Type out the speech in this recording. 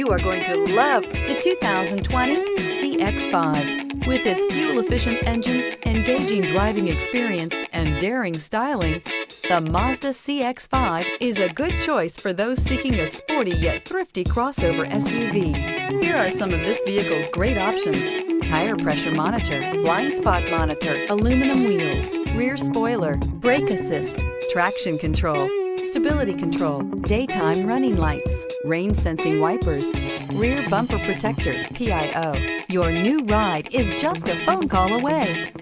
You are going to love the 2020 Cx-5. With its fuel-efficient engine, engaging driving experience, and daring styling, the Mazda Cx-5 is a good choice for those seeking a sporty yet thrifty crossover SUV. Here are some of this vehicle's great options: tire pressure monitor, blind spot monitor, aluminum wheels, rear spoiler, brake assist, traction control, stability control, daytime running lights, rain sensing wipers, rear bumper protector, PIO. Your new ride is just a phone call away.